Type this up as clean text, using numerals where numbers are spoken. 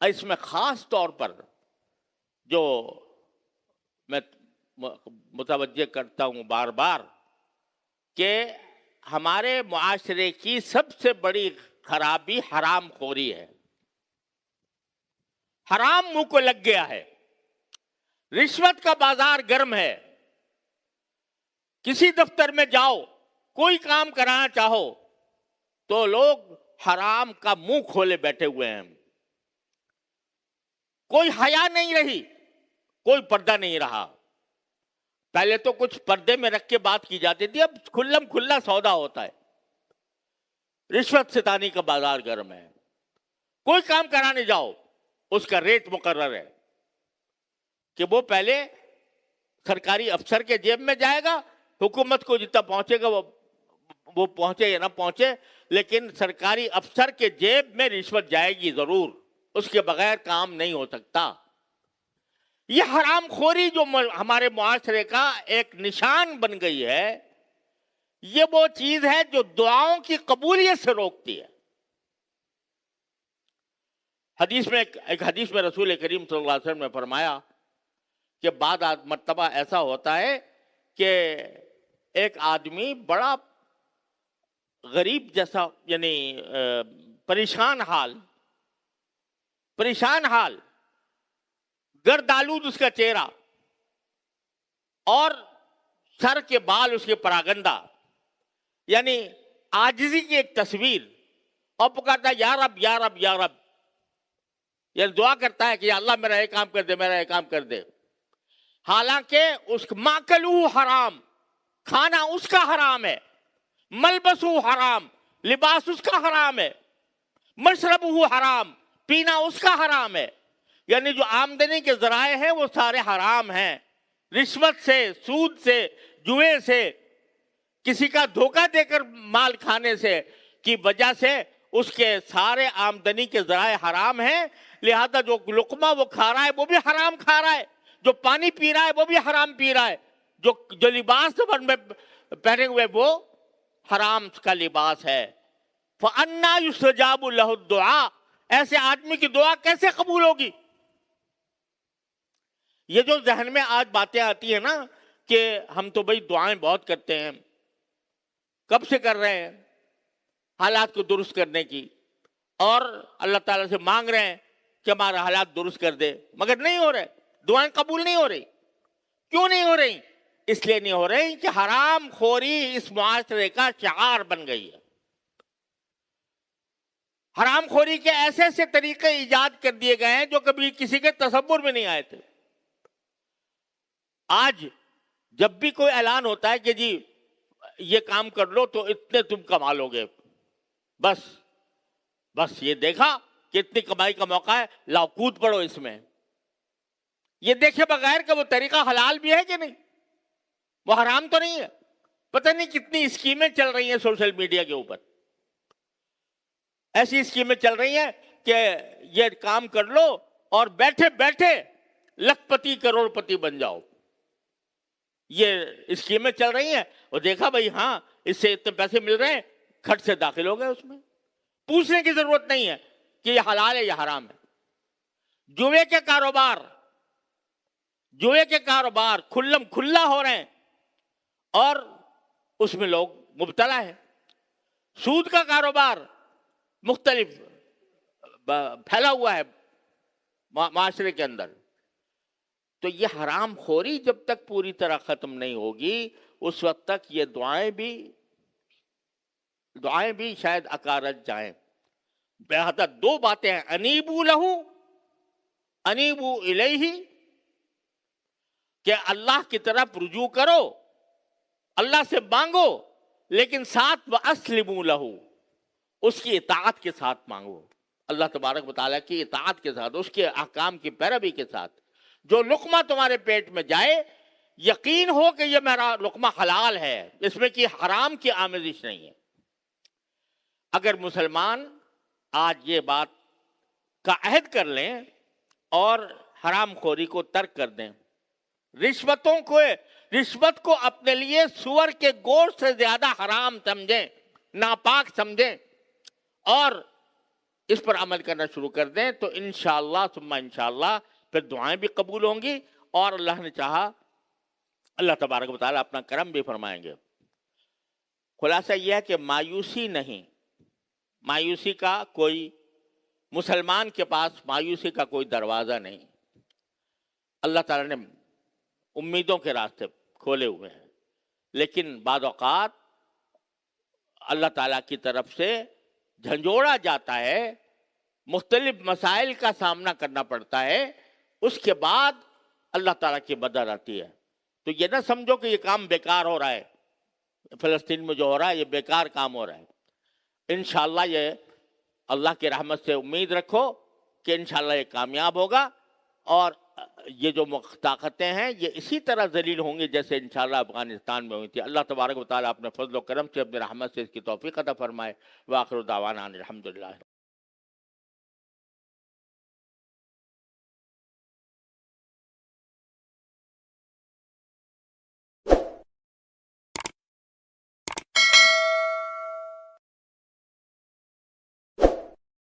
اس میں خاص طور پر جو میں متوجہ کرتا ہوں بار بار کہ ہمارے معاشرے کی سب سے بڑی خرابی حرام خوری ہے. حرام منہ کو لگ گیا ہے. رشوت کا بازار گرم ہے. کسی دفتر میں جاؤ, کوئی کام کرانا چاہو تو لوگ حرام کا منہ کھولے بیٹھے ہوئے ہیں. کوئی حیا نہیں رہی, کوئی پردہ نہیں رہا. پہلے تو کچھ پردے میں رکھ کے بات کی جاتی تھی, اب کھلم کھلا سودا ہوتا ہے. رشوت ستانی کا بازار گرم ہے. کوئی کام کرانے جاؤ, اس کا ریٹ مقرر ہے کہ وہ پہلے سرکاری افسر کے جیب میں جائے گا, حکومت کو جتنا پہنچے گا وہ پہنچے یا نہ پہنچے, لیکن سرکاری افسر کے جیب میں رشوت جائے گی ضرور, اس کے بغیر کام نہیں ہو سکتا. یہ حرام خوری جو ہمارے معاشرے کا ایک نشان بن گئی ہے, یہ وہ چیز ہے جو دعاؤں کی قبولیت سے روکتی ہے. حدیث میں ایک حدیث میں رسول کریم صلی اللہ علیہ وسلم نے فرمایا کہ بعد مرتبہ ایسا ہوتا ہے کہ ایک آدمی بڑا غریب جیسا, یعنی پریشان حال, گردآلود اس کا چہرہ اور سر کے بال اس کے پراگندہ, یعنی عاجزی کی ایک تصویر, اور پکارتا ہے یا رب یا رب یا رب, یعنی دعا کرتا ہے کہ یا اللہ میرا یہ کام کر دے, میرا یہ کام کر دے. حالانکہ اس ماکلو حرام, کھانا اس کا حرام ہے, ملبسو حرام, لباس اس کا حرام ہے, مشربو حرام, پینا اس کا حرام ہے. یعنی جو آمدنی کے ذرائع ہیں وہ سارے حرام ہیں. رشوت سے, سود سے, جوئے سے, کسی کا دھوکہ دے کر مال کھانے سے کی وجہ سے اس کے سارے آمدنی کے ذرائع حرام ہیں. لہذا جو لقمہ وہ کھا رہا ہے وہ بھی حرام کھا رہا ہے, جو پانی پی رہا ہے وہ بھی حرام پی رہا ہے, جو لباس میں پہنے ہوئے وہ حرام کا لباس ہے. فَأَنَّا يُسْتَجَابُ لَهُ الدُّعَاء, ایسے آدمی کی دعا کیسے قبول ہوگی؟ یہ جو ذہن میں آج باتیں آتی ہیں نا کہ ہم تو بھئی دعائیں بہت کرتے ہیں, کب سے کر رہے ہیں حالات کو درست کرنے کی, اور اللہ تعالیٰ سے مانگ رہے ہیں کہ ہمارا حالات درست کر دے, مگر نہیں ہو رہے, دعائیں قبول نہیں ہو رہی. کیوں نہیں ہو رہی؟ اس لیے نہیں ہو رہی کہ حرام خوری اس معاشرے کا شعار بن گئی ہے. حرام خوری کے ایسے ایسے طریقے ایجاد کر دیے گئے ہیں جو کبھی کسی کے تصور میں نہیں آئے تھے. آج جب بھی کوئی اعلان ہوتا ہے کہ جی یہ کام کر لو تو اتنے تم کما لو گے, بس یہ دیکھا کہ اتنی کمائی کا موقع ہے, لاؤ کود پڑو اس میں. یہ دیکھے بغیر کہ وہ طریقہ حلال بھی ہے کہ نہیں, وہ حرام تو نہیں ہے. پتہ نہیں کتنی اسکیمیں چل رہی ہیں سوشل میڈیا کے اوپر, ایسی اسکیمیں چل رہی ہیں کہ یہ کام کر لو اور بیٹھے بیٹھے لکھ پتی کروڑ پتی بن جاؤ. یہ اسکیمیں چل رہی ہیں, اور دیکھا بھائی ہاں اس سے اتنے پیسے مل رہے ہیں, کھٹ سے داخل ہو گئے اس میں. پوچھنے کی ضرورت نہیں ہے کہ یہ حلال ہے یا حرام ہے. جوئے کے کاروبار کھلم کھلا ہو رہے ہیں اور اس میں لوگ مبتلا ہیں. سود کا کاروبار مختلف پھیلا ہوا ہے معاشرے کے اندر. تو یہ حرام خوری جب تک پوری طرح ختم نہیں ہوگی اس وقت تک یہ دعائیں بھی شاید اکارت جائیں. بہذا دو باتیں ہیں, انیبو لہو, انیبو الیہ, کہ اللہ کی طرف رجوع کرو, اللہ سے مانگو, لیکن ساتھ وَأَسْلِمُوا لَهُ, اس کی اطاعت کے ساتھ مانگو, اللہ تبارک و تعالیٰ کی اطاعت کے ساتھ, اس کے احکام کی پیروی کے ساتھ. جو لقمہ تمہارے پیٹ میں جائے یقین ہو کہ یہ میرا لقمہ حلال ہے, اس میں کی حرام کی آمیزش نہیں ہے. اگر مسلمان آج یہ بات کا عہد کر لیں اور حرام خوری کو ترک کر دیں, رشوت کو اپنے لیے سور کے گوشت سے زیادہ حرام سمجھیں, ناپاک سمجھیں, اور اس پر عمل کرنا شروع کر دیں تو انشاءاللہ ثم انشاءاللہ پھر دعائیں بھی قبول ہوں گی، اور اللہ نے چاہا اللہ تبارک و تعالیٰ اپنا کرم بھی فرمائیں گے۔ خلاصہ یہ ہے کہ مایوسی نہیں، مایوسی کا کوئی، مسلمان کے پاس مایوسی کا کوئی دروازہ نہیں۔ اللہ تعالیٰ نے امیدوں کے راستے کھولے ہوئے ہیں، لیکن بعض اوقات اللہ تعالیٰ کی طرف سے جھنجھوڑا جاتا ہے، مختلف مسائل کا سامنا کرنا پڑتا ہے، اس کے بعد اللہ تعالیٰ کی مدد آتی ہے۔ تو یہ نہ سمجھو کہ یہ کام بیکار ہو رہا ہے، فلسطین میں جو ہو رہا ہے یہ بیکار کام ہو رہا ہے۔ انشاءاللہ یہ اللہ کی رحمت سے امید رکھو کہ انشاءاللہ یہ کامیاب ہوگا، اور یہ جو طاقتیں ہیں یہ اسی طرح ذلیل ہوں گی جیسے انشاءاللہ افغانستان میں ہوئی تھی۔ اللہ تبارک و تعالیٰ اپنے فضل و کرم سے اپنے رحمت سے اس کی توفیق عطا فرمائے۔ وآخر دعوانا الحمدللہ۔